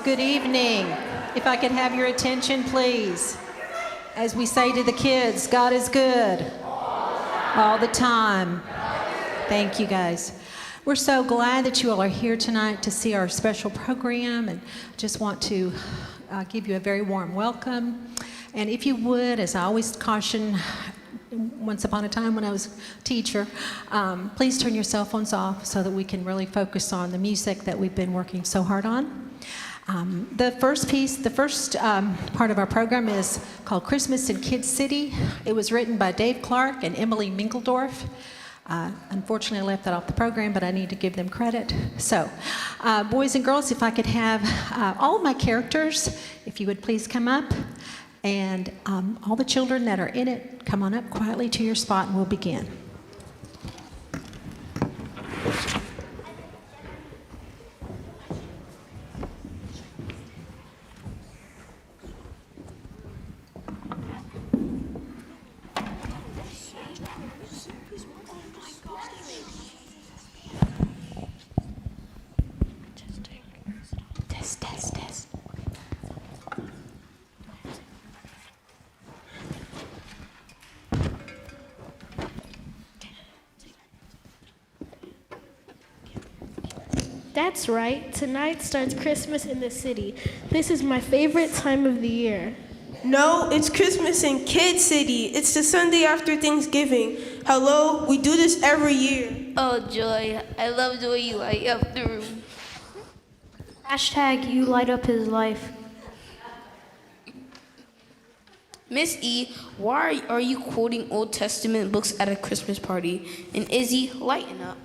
Good evening. If I could have your attention, please. As we say to the kids, God is good. All the time. Thank you, guys. We're so glad that you all are here tonight to see our special program, and just want to give you a very warm welcome. And if you would, as I always caution, once upon a time when I was a teacher, please turn your cell phones off so that we can really focus on the music that we've been working so hard on. The first part of our program is called Christmas in Kid City. It was written by Dave Clark and Emily Minkeldorf. Unfortunately, I left that off the program, but I need to give them credit. So, boys and girls, if I could have all of my characters, if you would please come up, and all the children that are in it, come on up quietly to your spot and we'll begin. That's right. Tonight starts Christmas in the city. This is my favorite time of the year. No, it's Christmas in Kid City. It's the Sunday after Thanksgiving. Hello, we do this every year. Oh, Joy, I love the way you light up the room. Hashtag you light up his life. Miss E, why are you quoting Old Testament books at a Christmas party? And Izzy, lighten up.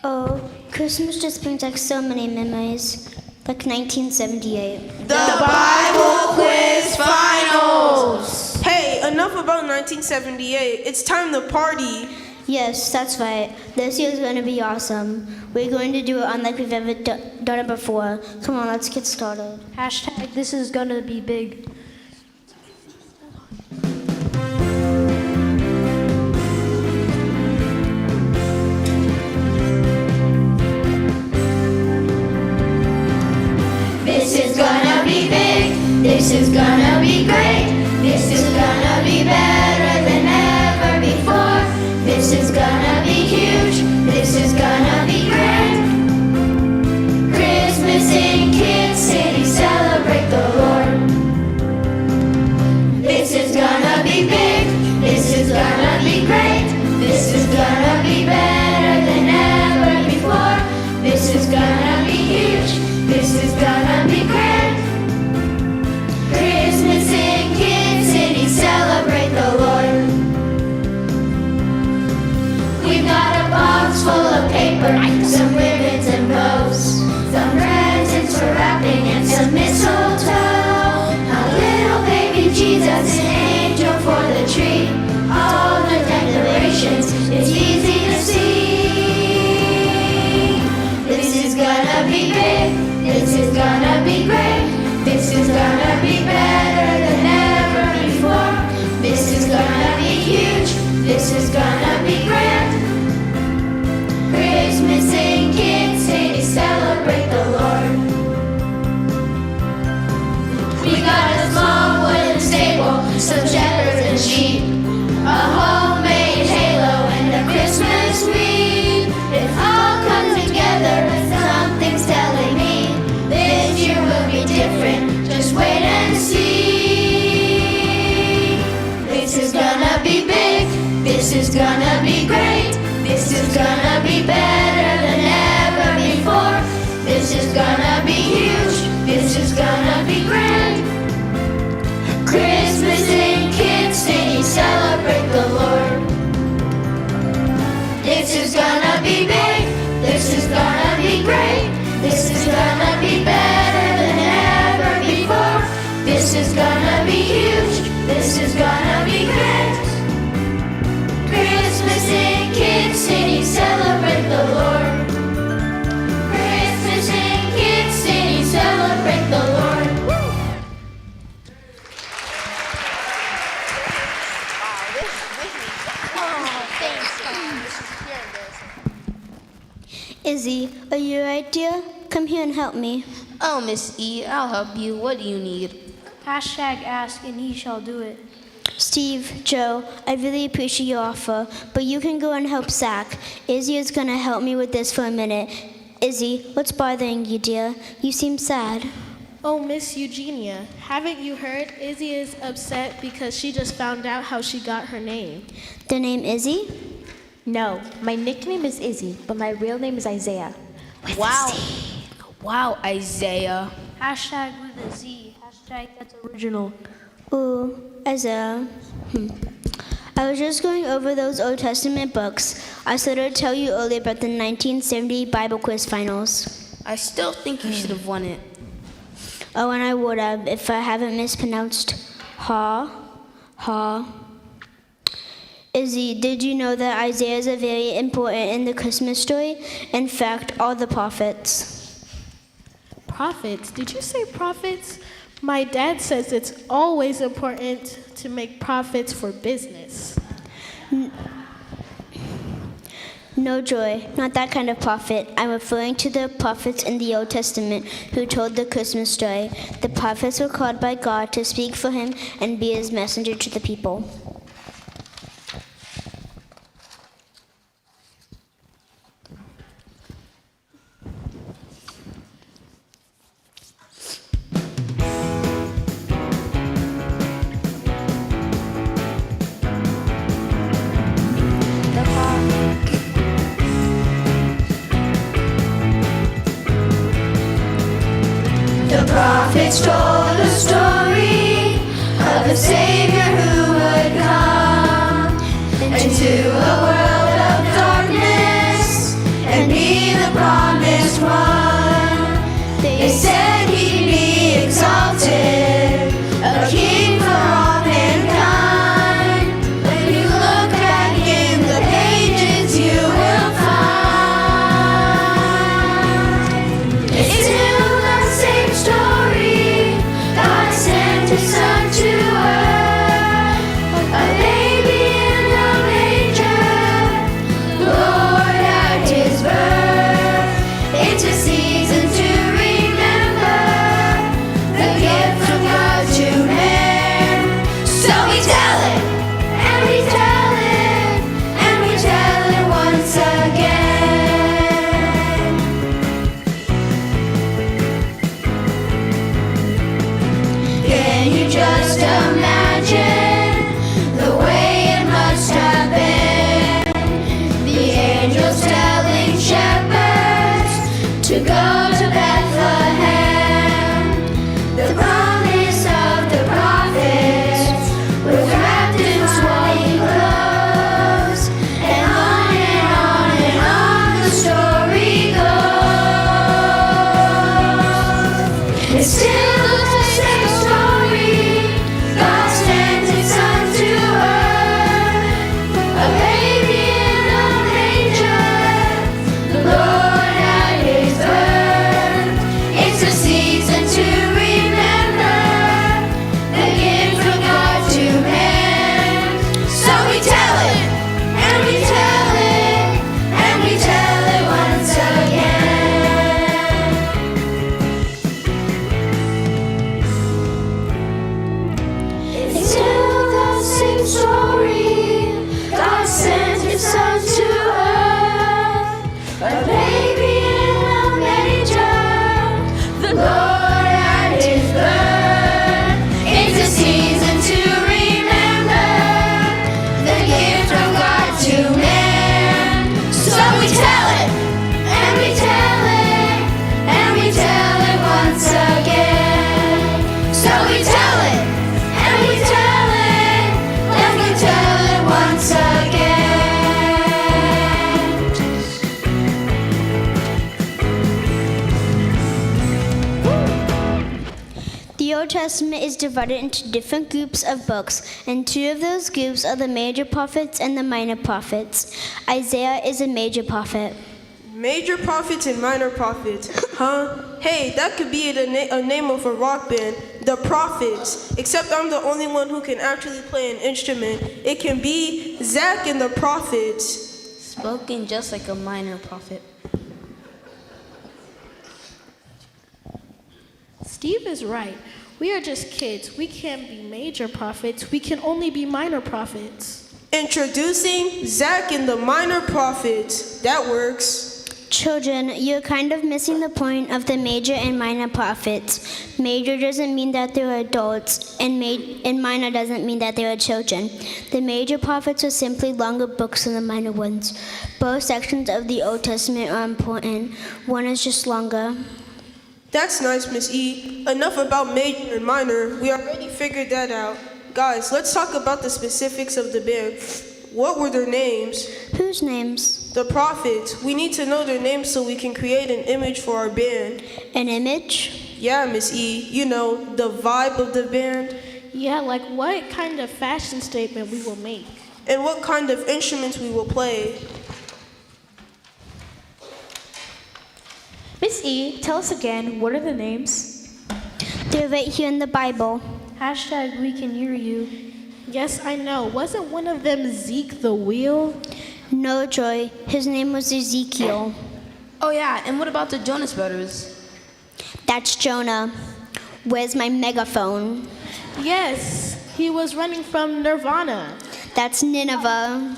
Oh, Christmas just brings back so many memories, like 1978. The Bible Quiz Finals! Hey, enough about 1978. It's time to party. Yes, that's right. This year's going to be awesome. We're going to do it unlike we've ever done it before. Come on, let's get started. Hashtag this is gonna be big. This is gonna be big, this is gonna be great, this is gonna be better than ever before. This is gonna be huge, this is gonna be grand. Christmas in Kid City, celebrate the Lord. This is gonna be big, this is gonna be great, this is gonna be better than ever before. This is gonna be huge, this is gonna be grand. Christmas in Kid City, celebrate the Lord. We've got a box full of paper, some ribbons and bows, some presents for wrapping and some mistletoe. A little baby Jesus, an angel for the tree. All the decorations, it's easy to see. This is gonna be big, this is gonna be great, this is gonna be better than ever before. This is gonna be huge, this is gonna be grand. Christmas in Kid City, celebrate the Lord. We got a small wooden stable, some shepherds and sheep, a homemade halo and a Christmas wreath. It all comes together, something's telling me this year will be different, just wait and see. This is gonna be big, this is gonna be great, this is gonna be better than ever before. This is gonna be huge, this is gonna be grand. Christmas in Kid City, celebrate the Lord. This is gonna be big, this is gonna be great, this is gonna be better than ever before. This is gonna be huge, this is gonna be grand. Christmas in Kid City, celebrate the Lord. Christmas in Kid City, celebrate the Lord. Izzy, are you right, dear? Come Come here and help me. Oh, Miss E, I'll help you. What do you need? Hashtag ask and he shall do it. Steve, Joe, I really appreciate your offer, but you can go and help Zach. Izzy is gonna help me with this for a minute. Izzy, what's bothering you, dear? You seem sad. Oh, Miss Eugenia, haven't you heard? Izzy is upset because she just found out how she got her name. The name Izzy? No, my nickname is Izzy, but my real name is Isaiah. Wow. Wow, Isaiah. Hashtag with a Z. Hashtag that's original. Ooh, Isaiah. I was just going over those Old Testament books. I said I'd tell you earlier about the 1970 Bible quiz finals. I still think you should have won it. Oh, and I would have if I haven't mispronounced ha. Izzy, did you know that Isaiah is very important in the Christmas story? In fact, all the prophets. Prophets? Did you say prophets? My dad says it's always important to make profits for business. No, Joy, not that kind of prophet. I'm referring to the prophets in the Old Testament who told the Christmas story. The prophets were called by God to speak for him and be his messenger to the people. The prophets told a story of a Savior who would come into a world of darkness and be the promised one. They said he'd be exalted, a king for all mankind. When you look back in the pages, you will find it's still the same story. God sent his son to earth, a baby in a manger, Lord at his birth. It's a season to remember the gift from God to man. So we tell it, and we tell it, and we tell it once again. Can you just imagine the way it must have been? The angels telling shepherds to go to Bethlehem. The promise of the prophets was wrapped in swaddling clothes, and on the story goes. It's still the same story. God sent his son to earth, a baby in a manger, the Lord at his birth. It's a season to remember the gift from God to man. So we tell it, and we tell it, and we tell it once again. It's still the same story. God sent his son to earth, a baby in a manger, the Lord at his birth. It's a season to remember the gift from God to man. So we tell it, and we tell it, and we tell it once again. So we tell it, and we tell it, and we tell it once again. The Old Testament is divided into different groups of books, and two of those groups are the major prophets and the minor prophets. Isaiah is a major prophet. Major prophets and minor prophets, huh? Hey, that could be a name of a rock band, the Prophets. Except I'm the only one who can actually play an instrument. It can be Zach and the Prophets. Spoken just like a minor prophet. Steve is right. We are just kids. We can't be major prophets. We can only be minor prophets. Introducing Zach and the minor prophets. That works. Children, you're kind of missing the point of the major and minor prophets. Major doesn't mean that they were adults, and minor doesn't mean that they were children. The major prophets are simply longer books than the minor ones. Both sections of the Old Testament are important. One is just longer. That's nice, Miss E. Enough about major and minor. We already figured that out. Guys, let's talk about the specifics of the band. What were their names? Whose names? The prophets. We need to know their names so we can create an image for our band. An image? Yeah, Miss E. You know, the vibe of the band. Yeah, like what kind of fashion statement we will make. And what kind of instruments we will play. Miss E, tell us again, what are the names? They're right here in the Bible. Hashtag we can hear you. Yes, I know. Wasn't one of them Zeke the Wheel? No, Joy. His name was Ezekiel. Oh yeah, and what about the Jonas Brothers? That's Jonah. Where's my megaphone? Yes, he was running from Nirvana. That's Nineveh.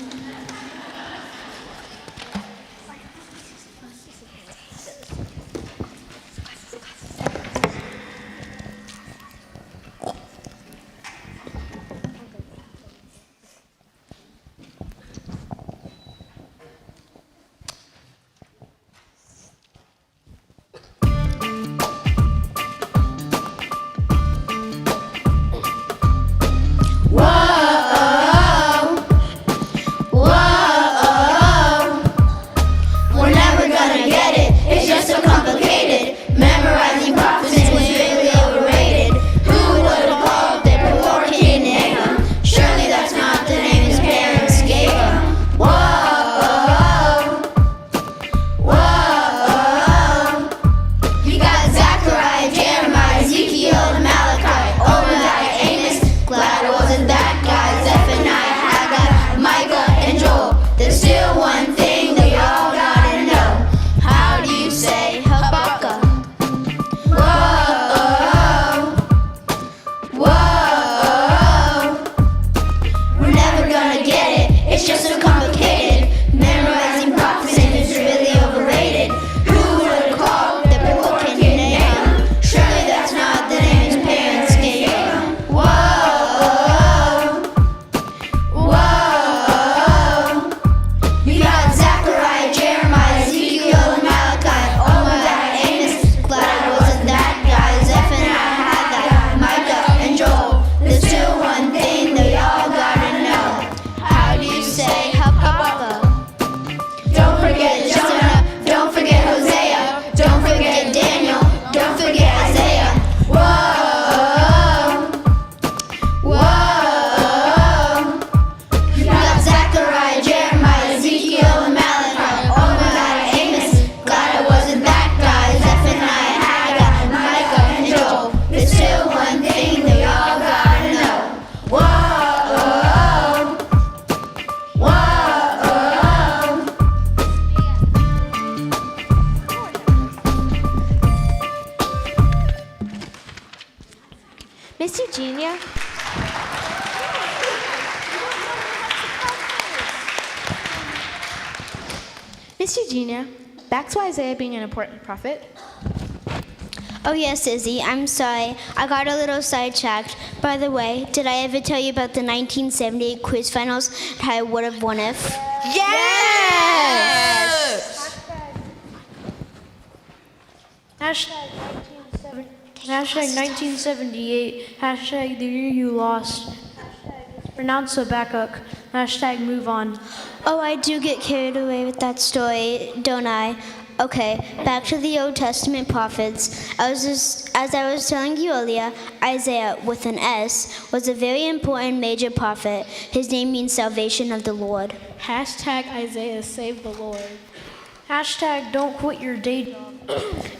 Miss Eugenia? Miss Eugenia, back to Isaiah being an important prophet. Oh yes, Izzy, I'm sorry. I got a little sidetracked. By the way, did I ever tell you about the 1978 quiz finals and how I would have won if? Yes! Hashtag 1978. Hashtag the year you lost. Hashtag pronounce Habakkuk. Hashtag move on. Oh, I do get carried away with that story, don't I? Okay, back to the Old Testament prophets. As I was telling you earlier, Isaiah, with an S, was a very important major prophet. His name means salvation of the Lord. Hashtag Isaiah save the Lord. Hashtag don't quit your day job.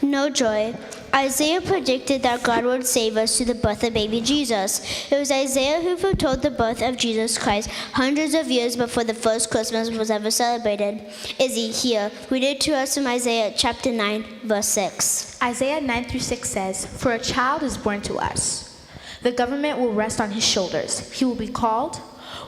No joy. Isaiah predicted that God would save us through the birth of baby Jesus. It was Isaiah who foretold the birth of Jesus Christ hundreds of years before the first Christmas was ever celebrated. Izzy, here, read it to us from Isaiah chapter 9, verse 6. Isaiah 9 through 6 says, "For a child is born to us. The government will rest on his shoulders. He will be called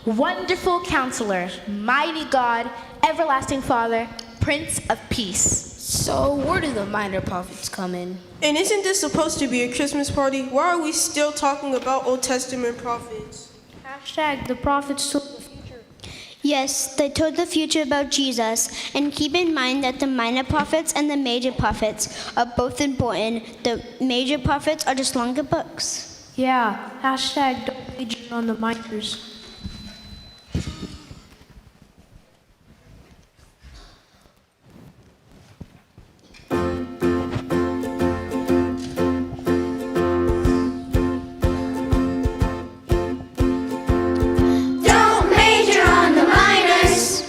Wonderful Counselor, Mighty God, Everlasting Father, Prince of Peace." So where do the minor prophets come in? And isn't this supposed to be a Christmas party? Why are we still talking about Old Testament prophets? Hashtag the prophets told the future. Yes, they told the future about Jesus. And keep in mind that the minor prophets and the major prophets are both important. The major prophets are just longer books. Yeah, hashtag don't major on the minors. Don't major on the minors.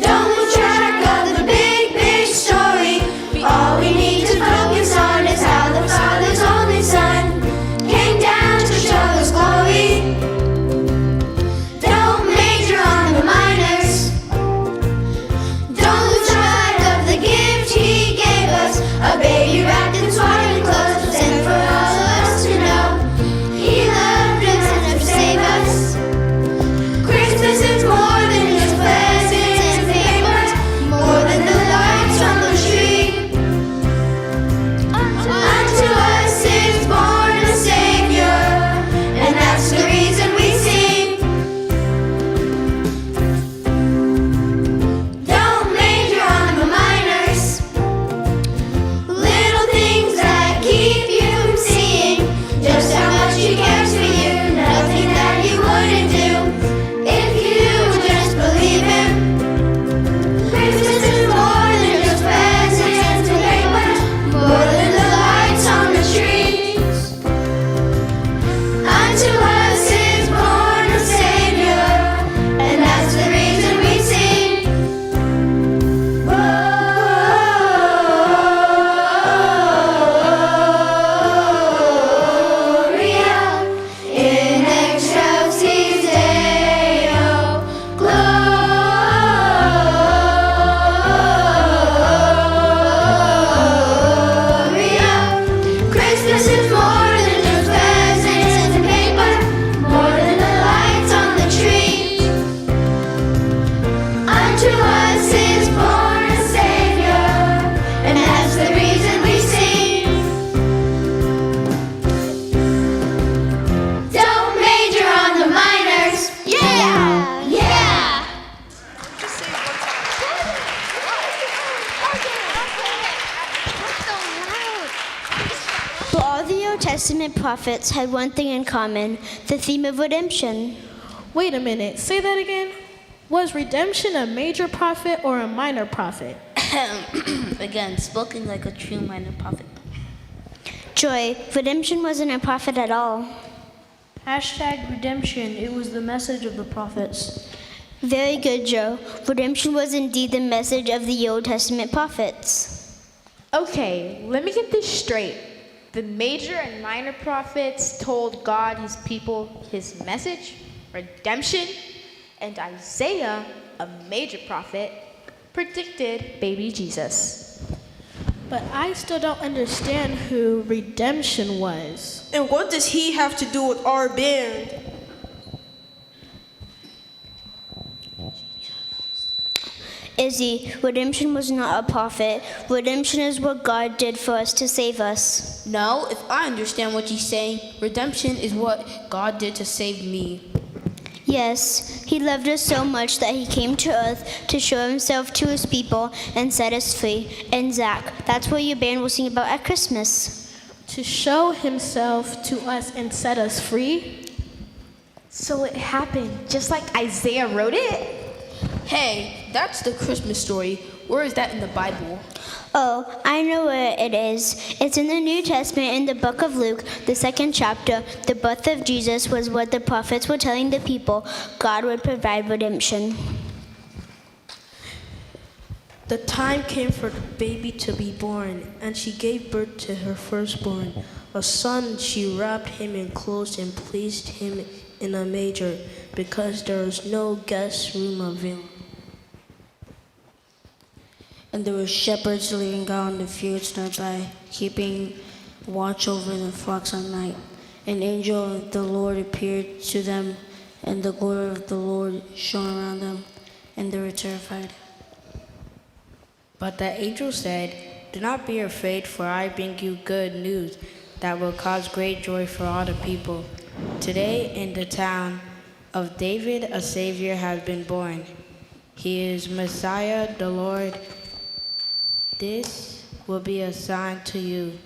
Don't lose track of the big story. All we need to focus on is how the Father's only Son came down to show His glory. Don't major on the minors. Don't lose track of the gift He gave us, a baby wrapped in swaddling clothes, and for all of us to know He loved us and to save us. Christmas is more than just presents and paper, more than the lights on the tree. Unto us is born a Savior, and that's the reason we sing. Don't major on the minors. Little things that keep you from seeing just how much He cares for you. Nothing that He wouldn't do if you would just believe Him. Christmas is more than just presents and paper, more than the lights on the trees. Unto us is born a Savior, and that's the reason we sing. Gloria in excelsis Deo. Gloria. Christmas is more than just presents and paper, more than the lights on the tree. Unto us is born a Savior, and that's the reason we sing. Don't major on the minors. Yeah! Yeah! But all the Old Testament prophets had one thing in common, the theme of redemption. Wait a minute, say that again. Was redemption a major prophet or a minor prophet? Again, spoken like a true minor prophet. Joy, redemption wasn't a prophet at all. Hashtag redemption. It was the message of the prophets. Very good, Joe. Redemption was indeed the message of the Old Testament prophets. Okay, let me get this straight. The major and minor prophets told God, His people, His message, redemption, and Isaiah, a major prophet, predicted baby Jesus. But I still don't understand who redemption was. And what does He have to do with our band? Izzy, redemption was not a prophet. Redemption is what God did for us to save us. No, if I understand what you're saying, redemption is what God did to save me. Yes, He loved us so much that He came to earth to show Himself to His people and set us free. And Zach, that's what your band will sing about at Christmas. To show Himself to us and set us free? So it happened just like Isaiah wrote it? Hey, that's the Christmas story. Where is that in the Bible? Oh, I know where it is. It's in the New Testament in the book of Luke, the 2nd chapter. The birth of Jesus was what the prophets were telling the people. God would provide redemption. The time came for the baby to be born, and she gave birth to her firstborn. A son, she wrapped him in clothes and placed him in a manger, because there was no guest room available. And there were shepherds living out in the fields nearby, keeping watch over the flocks at night. An angel of the Lord appeared to them, and the glory of the Lord shone around them, and they were terrified. But the angel said, "Do not be afraid, for I bring you good news that will cause great joy for all the people. Today in the town of David a Savior has been born. He is Messiah the Lord. This will be a sign to you.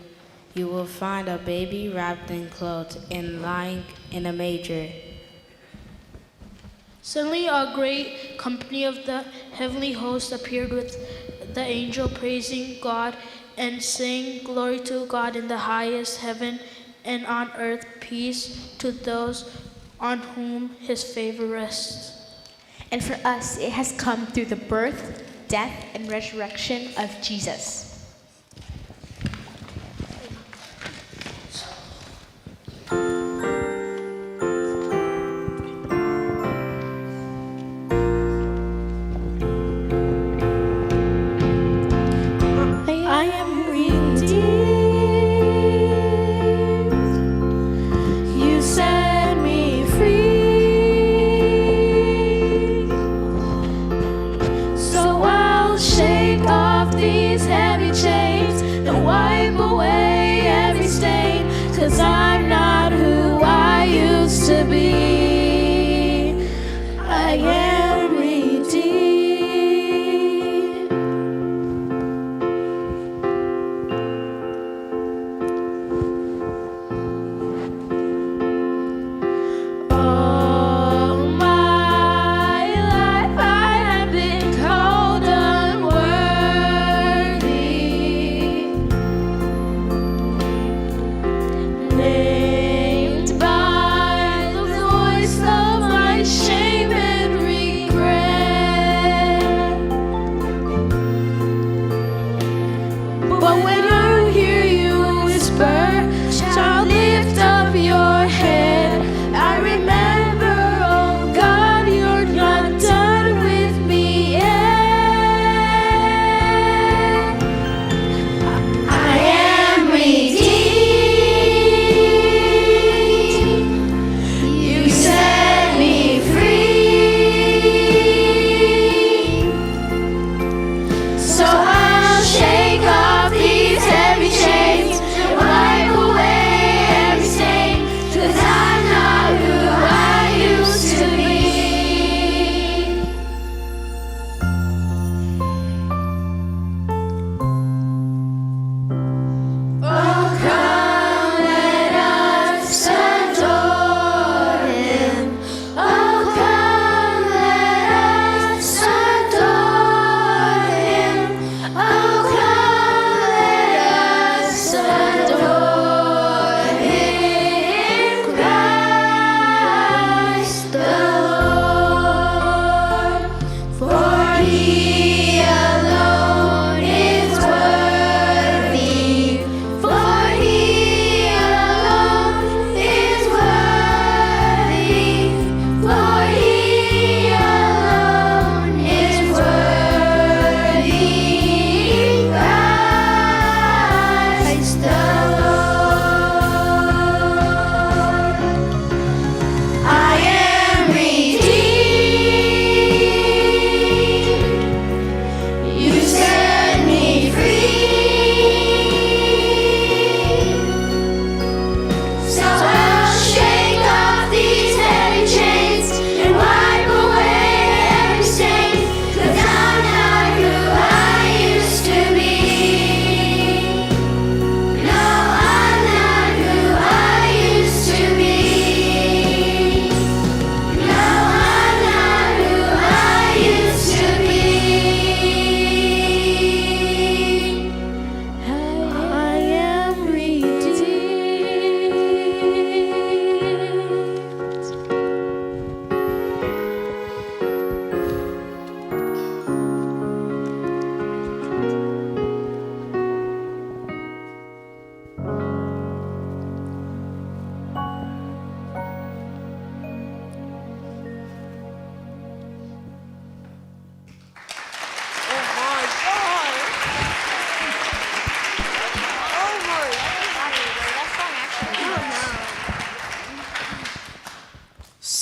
You will find a baby wrapped in clothes and lying in a manger." Suddenly, a great company of the heavenly host appeared with the angel, praising God and saying, "Glory to God in the highest heaven, and on earth peace to those on whom his favor rests." And for us, it has come through the birth, death, and resurrection of Jesus. I am redeemed. You set me free. So I'll shake off these heavy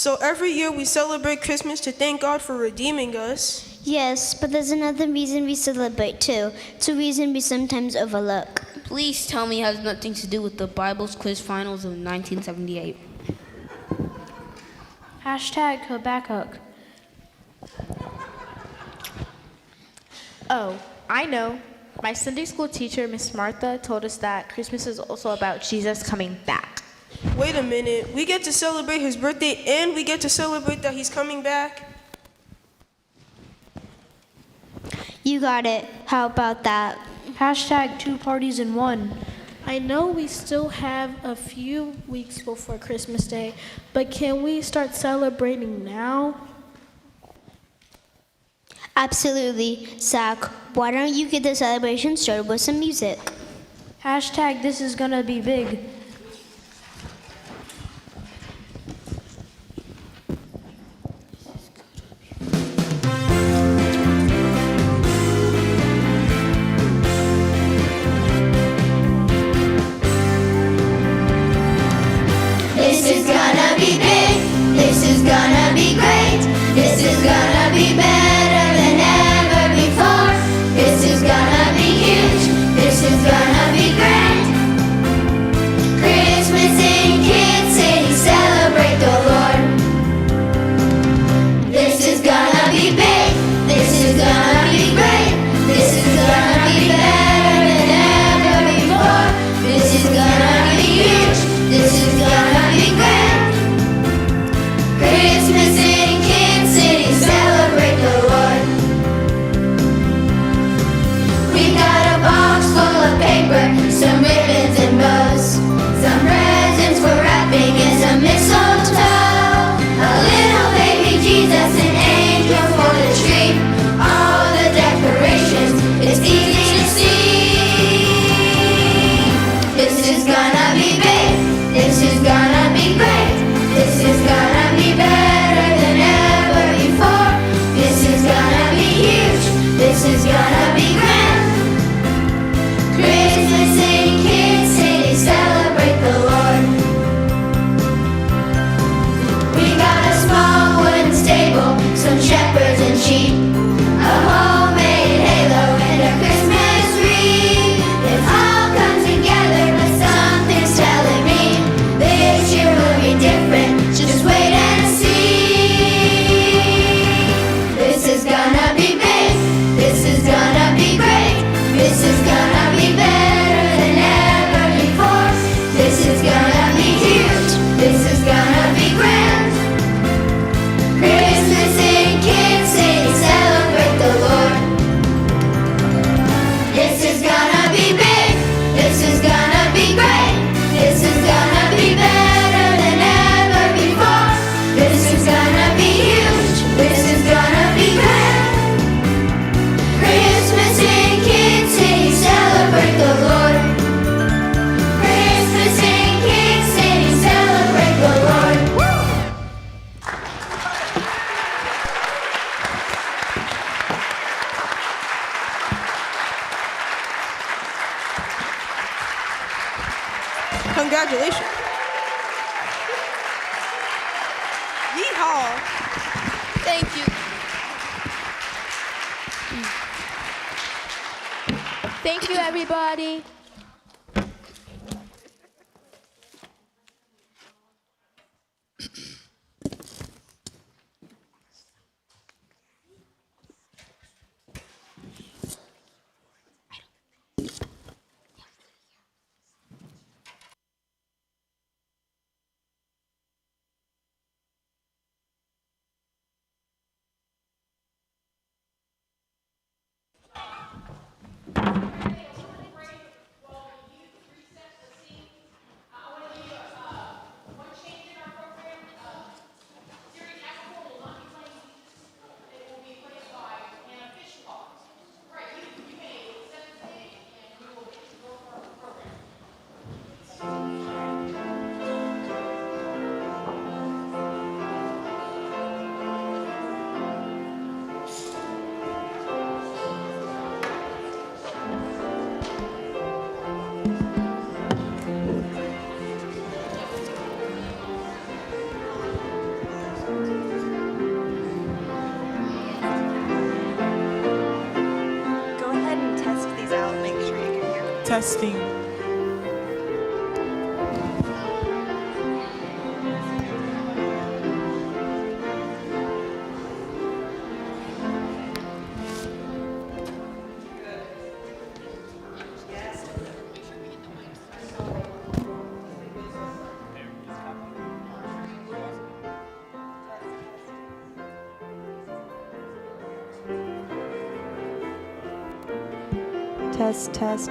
So every year we celebrate Christmas to thank God for redeeming us. Yes, but there's another reason we celebrate too. It's a reason we sometimes overlook. Please tell me it has nothing to do with the Bible's quiz finals of 1978. Hashtag Habakkuk. Oh, I know. My Sunday school teacher, Miss Martha, told us that Christmas is also about Jesus coming back. Wait a minute. We get to celebrate his birthday and we get to celebrate that he's coming back? You got it. How about that? Hashtag 2 parties in 1. I know we still have a few weeks before Christmas Day, but can we start celebrating now? Absolutely. Zach, why don't you get the celebration started with some music? Hashtag this is gonna be big. This is gonna be big, this is gonna be great, this is gonna be better than ever before. This is gonna be huge, this is gonna be grand. Christmas in Kid City, celebrate the Lord. This is gonna be big, this is gonna be great, this is gonna be better than ever before. This is gonna be huge, this is gonna be grand. Christmas in Kid City, celebrate the Lord. We got a box full of paper, some ribbons and bows, some presents for wrapping and some mistletoe. A little baby Jesus, an angel for the tree. All the decorations, it's easy to see. This is gonna be big, this is gonna be great, this is gonna be better than ever before. This is gonna be huge, this is gonna be grand. Christmas in Kid City, celebrate the Lord. We got a small wooden stable, some shepherds and sheep, a homemade halo and a Christmas wreath. It all comes together, but something's telling me this year will be different. Just wait and see. This is gonna be big, this is gonna be great, this is gonna be better than ever before. This is gonna be huge, this is gonna be grand. Christmas in Kid City, celebrate the Lord. This is gonna be big, this is gonna be great, this is gonna be better than ever before. This is gonna be huge, this is gonna be grand. Christmas in Kid City, celebrate the Lord. Christmas in Kid City, celebrate the Lord. Congratulations. Yeehaw. Thank you. Thank you, everybody. Testing. Test, test.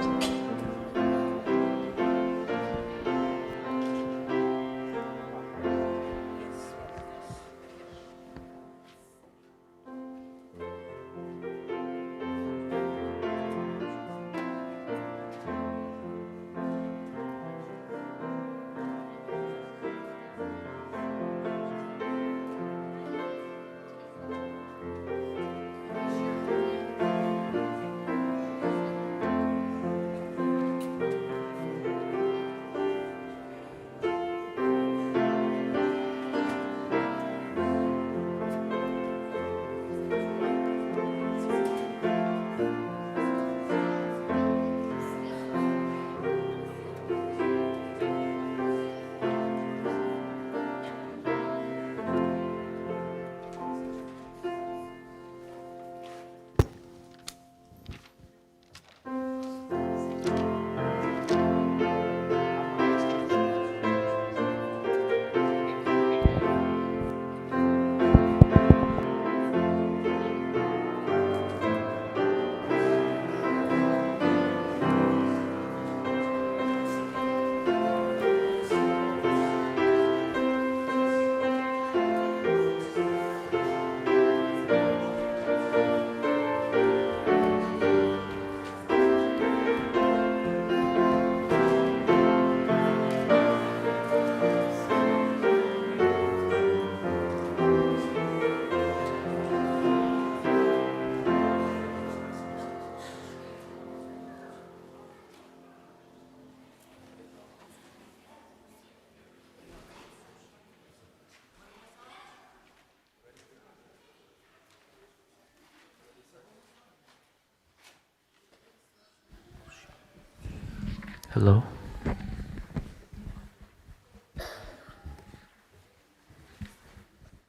Hello?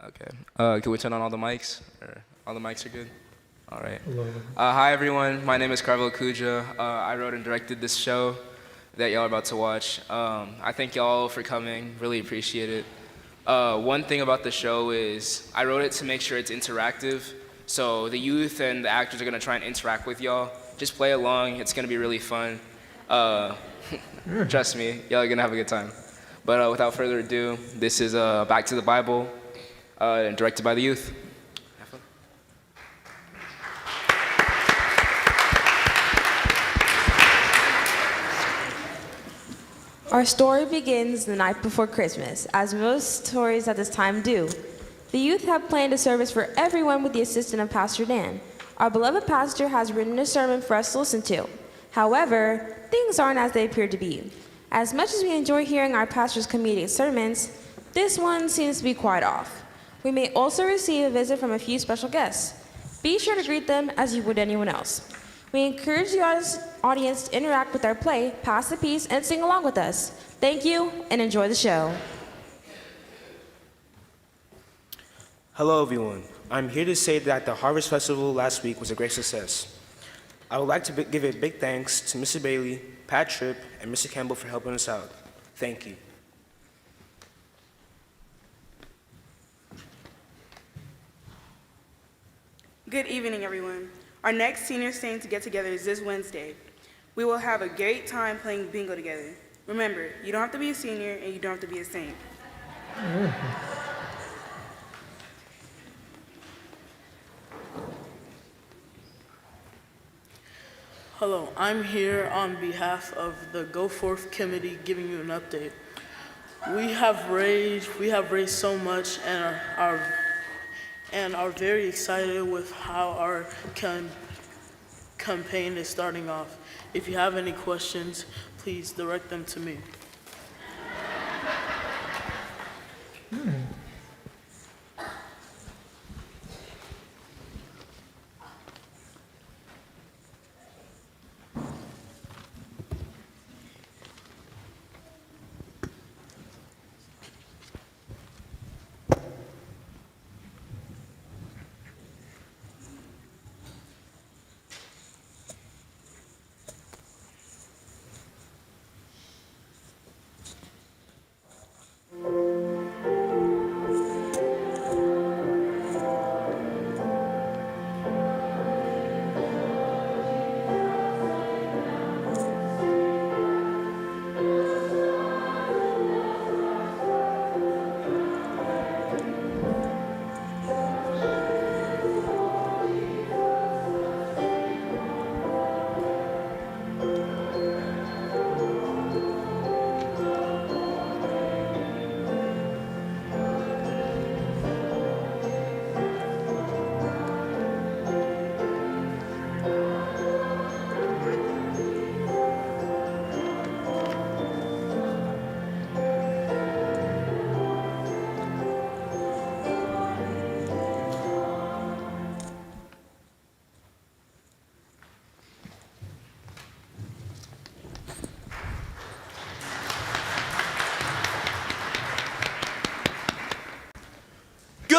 Okay. Can we turn on all the mics? Or all the mics are good? All right. Hi, everyone. My name is Carvel Kuja. I wrote and directed this show that y'all are about to watch. I thank y'all for coming. Really appreciate it. One thing about the show is I wrote it to make sure it's interactive. So the youth and the actors are going to try and interact with y'all. Just play along. It's going to be really fun. Trust me, y'all are going to have a good time. But without further ado, this is Back to the Bible, and directed by the youth. Have fun. Our story begins the night before Christmas, as most stories at this time do. The youth have planned a service for everyone with the assistance of Pastor Dan. Our beloved pastor has written a sermon for us to listen to. However, things aren't as they appear to be. As much as we enjoy hearing our pastor's comedic sermons, this one seems to be quite off. We may also receive a visit from a few special guests. Be sure to greet them as you would anyone else. We encourage the audience to interact with our play, pass the piece, and sing along with us. Thank you, and enjoy the show. Hello, everyone. I'm here to say that the Harvest Festival last week was a great success. I would like to give a big thanks to Mr. Bailey, Pat Tripp, and Mr. Campbell for helping us out. Thank you. Good evening, everyone. Our next senior saint to get together is this Wednesday. We will have a great time playing bingo together. Remember, you don't have to be a senior and you don't have to be a saint. Hello, I'm here on behalf of the Go Forth Committee giving you an update. We have raised so much and are very excited with how our campaign is starting off. If you have any questions, please direct them to me.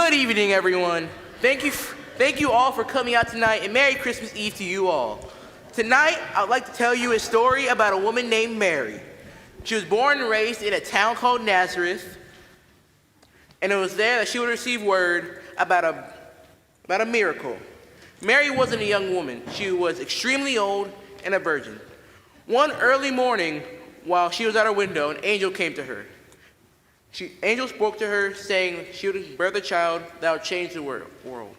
Good evening, everyone. Thank you all for coming out tonight, and Merry Christmas Eve to you all. Tonight, I'd like to tell you a story about a woman named Mary. She was born and raised in a town called Nazareth, and it was there that she would receive word about a miracle. Mary wasn't a young woman. She was extremely old and a virgin. One early morning, while she was at her window, an angel came to her. Angel spoke to her, saying she would birth a child that would change the world.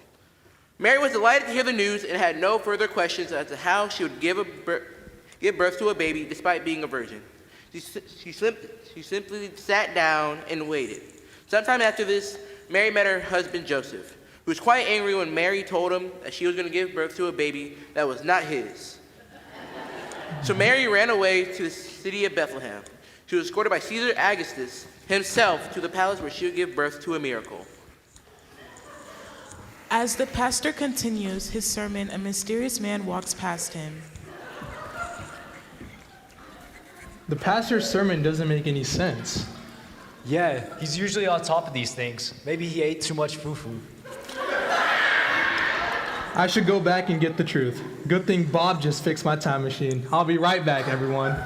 Mary was delighted to hear the news and had no further questions as to how she would give birth to a baby despite being a virgin. She simply sat down and waited. Sometime after this, Mary met her husband Joseph, who was quite angry when Mary told him that she was going to give birth to a baby that was not his. So Mary ran away to the city of Bethlehem. She was escorted by Caesar Augustus himself to the palace where she would give birth to a miracle. As the pastor continues his sermon, a mysterious man walks past him. The pastor's sermon doesn't make any sense. Yeah, he's usually on top of these things. Maybe he ate too much fufu. I should go back and get the truth. Good thing Bob just fixed my time machine. I'll be right back, everyone.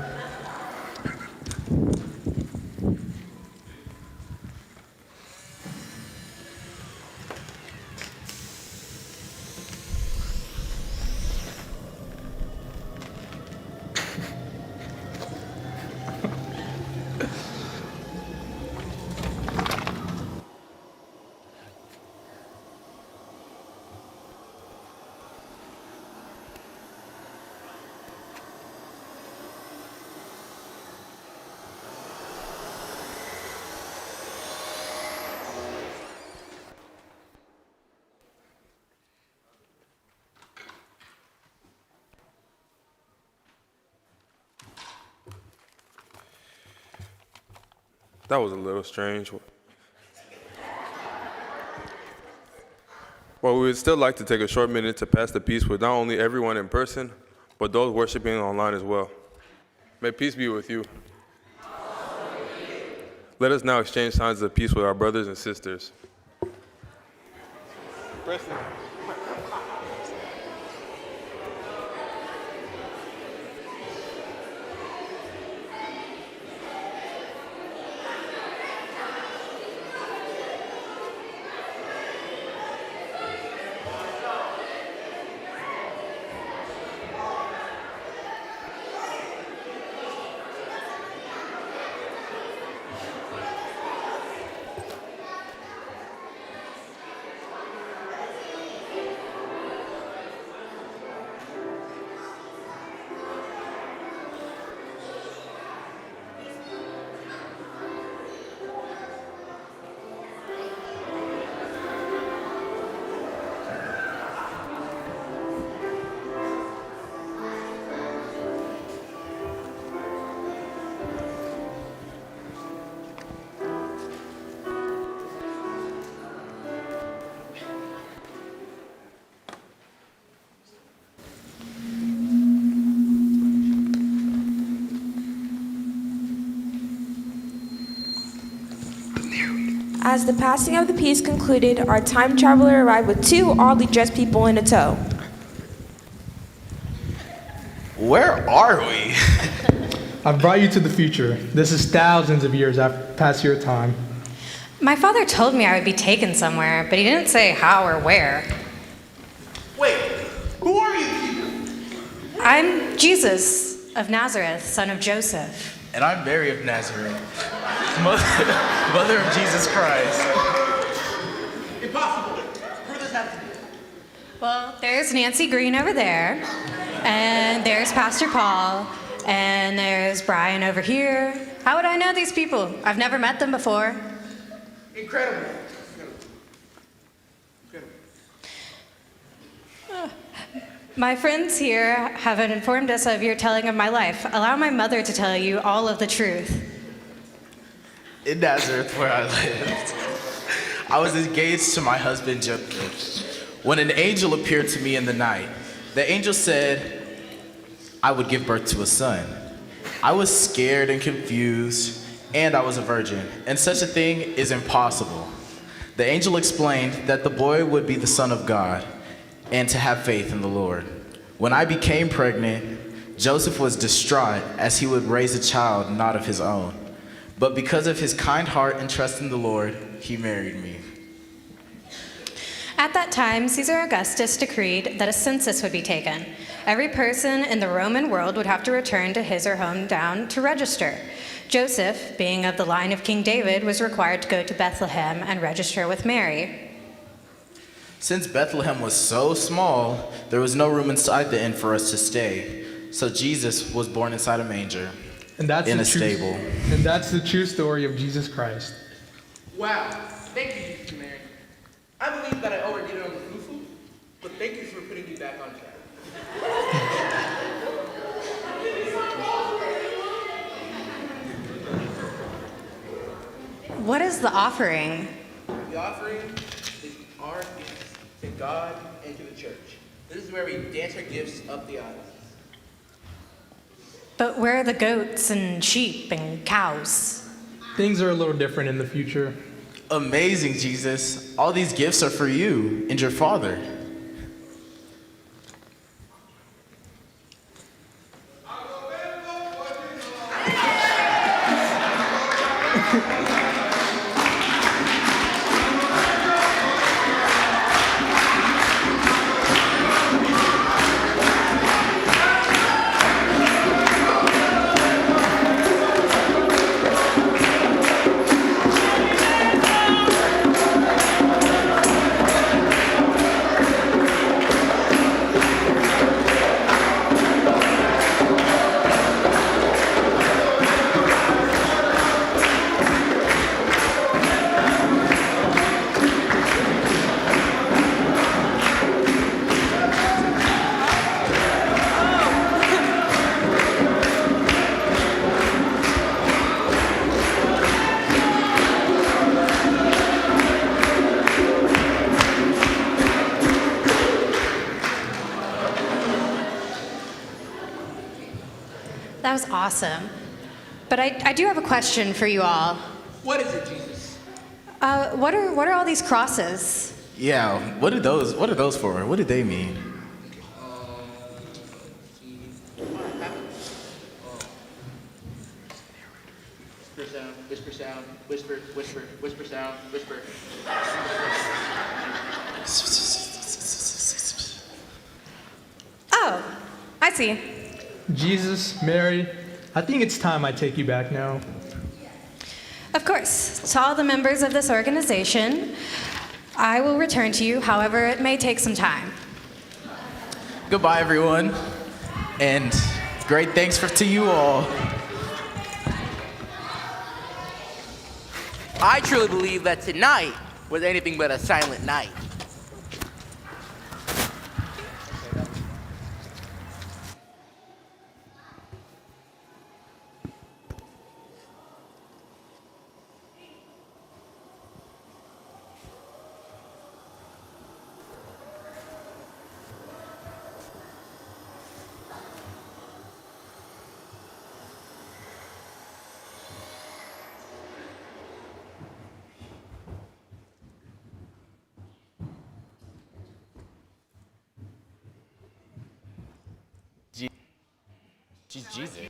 That was a little strange. Well, we would still like to take a short minute to pass the peace with not only everyone in person, but those worshiping online as well. May peace be with you. Let us now exchange signs of peace with our brothers and sisters. Preston. As the passing of the peace concluded, our time traveler arrived with two oddly dressed people in a tow. Where are we? I've brought you to the future. This is thousands of years past your time. My father told me I would be taken somewhere, but he didn't say how or where. Wait, who are you? I'm Jesus of Nazareth, son of Joseph. And I'm Mary of Nazareth, mother of Jesus Christ. Impossible. Who does this have to be? Well, there's Nancy Green over there, and there's Pastor Paul, and there's Brian over here. How would I know these people? I've never met them before. Incredible. My friends here have informed us of your telling of my life. Allow my mother to tell you all of the truth. In Nazareth, where I lived, I was engaged to my husband Joseph when an angel appeared to me in the night. The angel said I would give birth to a son. I was scared and confused, and I was a virgin, and such a thing is impossible. The angel explained that the boy would be the Son of God and to have faith in the Lord. When I became pregnant, Joseph was distraught as he would raise a child not of his own. But because of his kind heart and trust in the Lord, he married me. At that time, Caesar Augustus decreed that a census would be taken. Every person in the Roman world would have to return to his or hometown to register. Joseph, being of the line of King David, was required to go to Bethlehem and register with Mary. Since Bethlehem was so small, there was no room inside the inn for us to stay. So Jesus was born inside a manger, in a stable. And that's the true story of Jesus Christ. Wow. Thank you, Sister Mary. I believe that I overdid it on the fufu, but thank you for putting me back on track. What is the offering? The offering is our gifts to God and to the church. This is where we dance our gifts up the aisle. But where are the goats and sheep and cows? Things are a little different in the future. Amazing, Jesus. All these gifts are for you and your Father. That was awesome. But I do have a question for you all. What is it, Jesus? What are all these crosses? Yeah, what are those for? What do they mean? Whisper sound, whisper, whisper, whisper sound, whisper. Oh, I see. Jesus, Mary, I think it's time I take you back now. Of course, to all the members of this organization, I will return to you, however, it may take some time. Goodbye, everyone. And great thanks to you all. I truly believe that tonight was anything but a silent night. Jesus.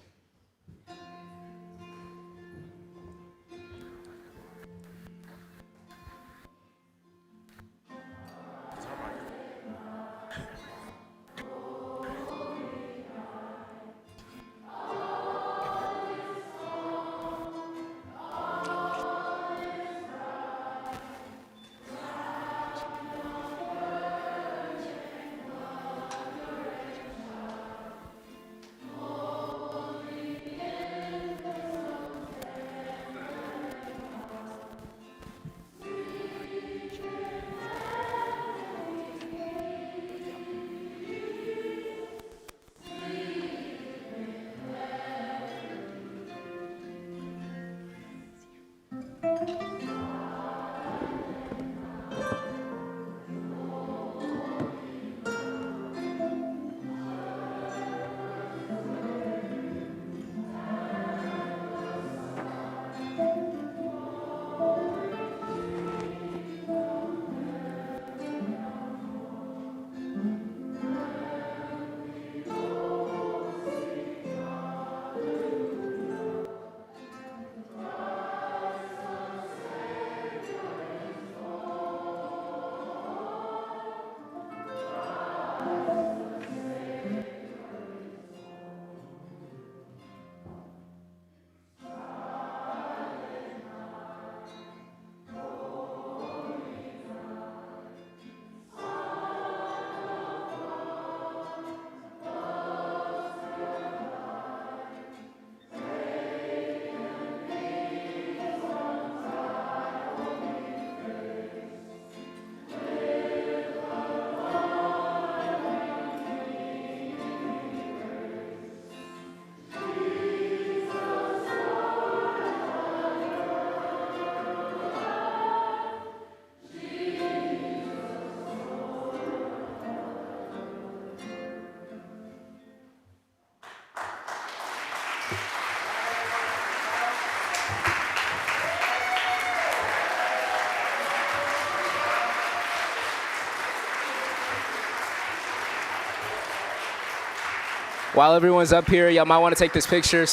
while everyone's up here, y'all might want to take this picture.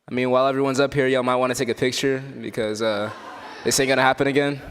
While everyone's up here, y'all might want to take a picture because this ain't gonna happen again.